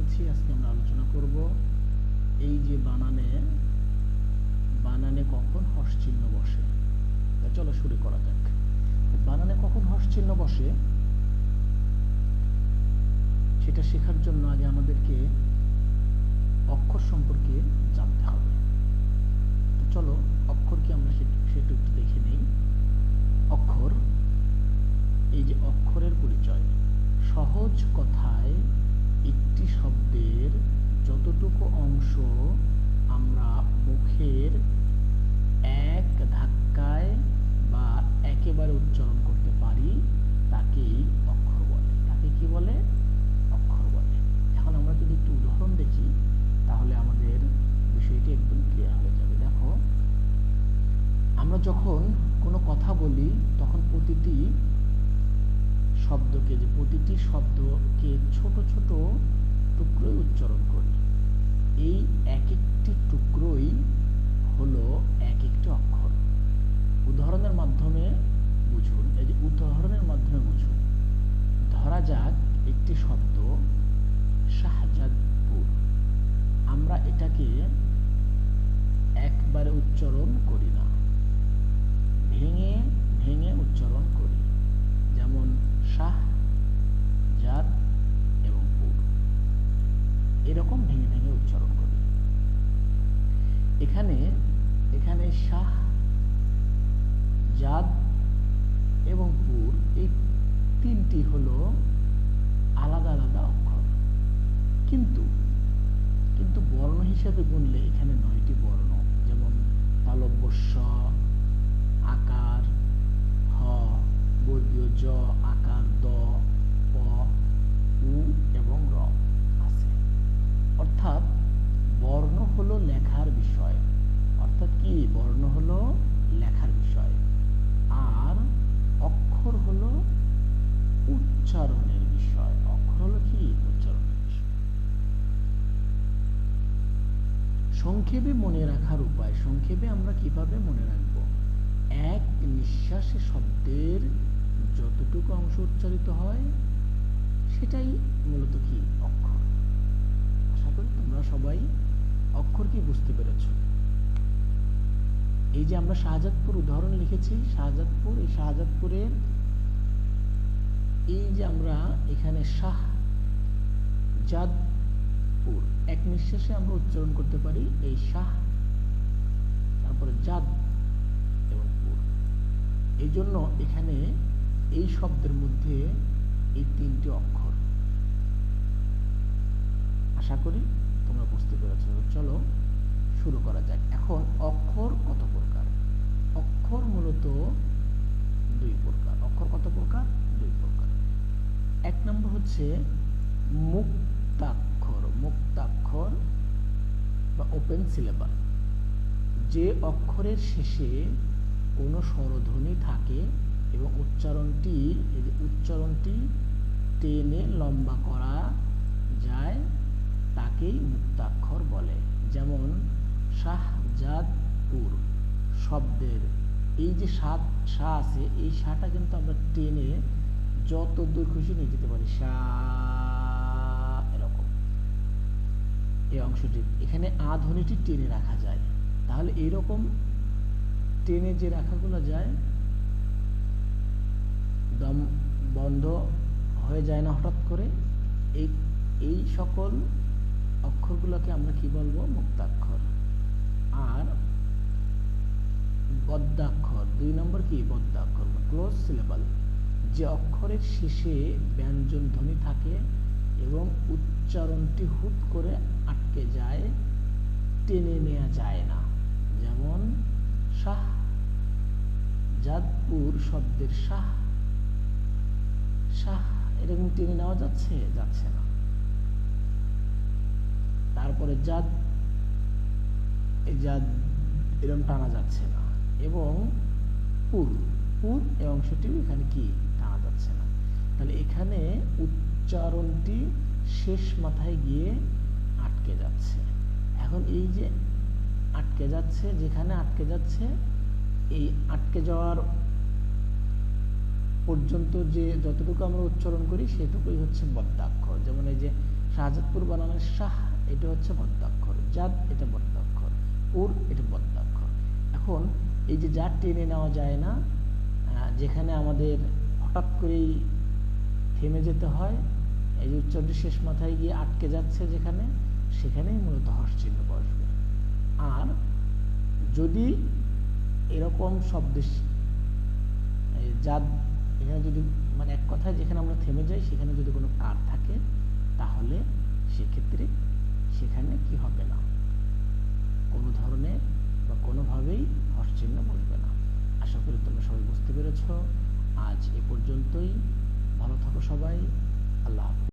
করেছি। আজকে আমরা আলোচনা করব এই যে বানানে কখন হর্ষ চিহ্ন বসে। চলো শুরু করা যাক। বানানে কখন হর্ষ চিহ্ন বসে সেটা শেখার জন্য আগে আমাদেরকে অক্ষর সম্পর্কে জানতে হবে। তো চলো অক্ষরকে আমরা সেটা একটু দেখে নেই। অক্ষর, এই যে অক্ষরের পরিচয়। সহজ কথায় একটি শব্দের যতটুকু অংশ আমরা মুখের এক ধাক্কায় বা একেবারে উচ্চারণ করতে পারি তাকেই অক্ষর বলে। তাকে কি বলে? অক্ষর বলে। এখন আমরা যদি একটু উদাহরণ দেখি তাহলে আমাদের বিষয়টি একদম ক্লিয়ার হয়ে যাবে। দেখো, আমরা যখন কোনো কথা বলি তখন প্রতিটি শব্দকে ছোট ছোট টুকরোয় উচ্চারণ করি। এই এক একটি টুকরোই হলো এক একটি অক্ষর। উদাহরণের মাধ্যমে বুঝুন। এই যে উদাহরণের মাধ্যমে বুঝুন। ধরা যাক একটি শব্দ শাহজাদপুর। আমরা এটাকে একবারে উচ্চারণ করি না, ভেঙে ভেঙে উচ্চারণ করি। যেমন শাহ, জাদ এবং পুর, এরকম ভেঙে ভেঙে উচ্চারণ করি। এখানে শাহ, জাদ এবং পুর এই তিনটি হলো আলাদা আলাদা অক্ষর, কিন্তু বর্ণ হিসাবে গুনলে এখানে 9টি বর্ণ। যেমন তালব্য স, আকার হ, বর্গীয় জ, আকার দ, প, উ এবং র আছে। অর্থাৎ বর্ণ হলো লেখার বিষয়। অর্থাৎ কি? বর্ণ হলো লেখার বিষয়, আর অক্ষর হলো উচ্চারণের বিষয়। অক্ষর হলো কি? উচ্চারণের বিষয়। সংক্ষেপে মনে রাখার উপায়। সংক্ষেপে আমরা কিভাবে মনে রাখব? এক নিঃশ্বাসে শব্দের যতটুকু অংশ উচ্চারিত হয় সেটাই মূলত কি? অক্ষর। আশা করি তোমরা সবাই অক্ষর কি বুঝতে পেরেছ। এই যে আমরা শাহজাদপুর উদাহরণ লিখেছি, শাহজাদপুর, এই শাহজাদপুরের এই যে আমরা এখানে শাহ জাদপুর এক নিঃশ্বাসে আমরা উচ্চারণ করতে পারি এই শাহ, তারপরে জাদ এবং পুর। এই জন্য এখানে এই শব্দের মধ্যে এই 3টি অক্ষর। আশা করি তোমরা বুঝতে পেরেছ। চলো শুরু করা যাক। এখন অক্ষর কত প্রকার? অক্ষর মূলত 2 প্রকার। অক্ষর কত প্রকার? 2 প্রকার। 1 নম্বর হচ্ছে মুক্তাক্ষর। মুক্তাক্ষর বা ওপেন সিলেবাল। যে অক্ষরের শেষে কোনো স্বরধ্বনি থাকে এবং উচ্চারণটি টেনে লম্বা করা যায় তাকেই মুক্তাক্ষর বলে। যেমন শাহজাদপুর শব্দের এই যে শা আছে, এই শাটা কিন্তু আমরা টেনে যত দূর খুশি নিয়ে যেতে পারি। শা, এরকম এই অংশটি, এখানে আ ধ্বনিটি টেনে রাখা যায়। তাহলে এইরকম টেনে যে রাখাগুলো যায়, দম বন্ধ হয়ে যায় না হঠাৎ করে, এই সকল অক্ষরগুলোকে আমরা কি বলবো? মুক্তাক্ষর। আর বদ্যাক্ষর 2 নম্বর কি? বদ্যাক্ষর বা ক্লোজ সিলেবাল। যে অক্ষরের শেষে ব্যঞ্জন ধ্বনি থাকে এবং উচ্চারণটি হুট করে আটকে যায়, টেনে নেওয়া যায় না। যেমন শাহ জাদপুর শব্দের শাহ, এরকম টেনে নেওয়া যাচ্ছে না। তারপরে জাদ, এই জাদ এরকম টানা যাচ্ছে না। এবং পুর এই অংশটিও এখানে কি? টানা যাচ্ছে না। তাহলে এখানে উচ্চারণটি শেষ মাথায় গিয়ে আটকে যাচ্ছে। এখন এই যে আটকে যাচ্ছে, যেখানে আটকে যাচ্ছে, এই আটকে যাওয়ার পর্যন্ত যে যতটুকু আমরা উচ্চারণ করি সেটুকুই হচ্ছে বদ্যাক্ষর। যেমন এই যে শাহজাদপুর বানানের শাহ এটা হচ্ছে বদ্ধাক্ষর, জাদ এটা বদ্ধাক্ষর, পুর এটা বদ্ধাক্ষর। এখন এই যে জাদ টেনে নেওয়া যায় না, যেখানে আমাদের হঠাৎ করেই থেমে যেতে হয়, এই যে উচ্চারণের শেষ মাথায় গিয়ে আটকে যাচ্ছে যেখানে, সেখানেই মূলত হর্ষ চিহ্ন বসবে। আর যদি এরকম শব্দ জাদ এখানে যদি মানে এক কথায় যেখানে আমরা থেমে যাই সেখানে যদি কোনো কার থাকে, তাহলে সেক্ষেত্রে সেখানে কি হবে না, কোনো ধরনের বা কোনোভাবেই হর্ষ চিহ্ন বসবে না। আশা করি তোমরা সবাই বুঝতে পেরেছ। আজ এ পর্যন্তই। ভালো থাকো সবাই। আল্লাহ হাফেজ।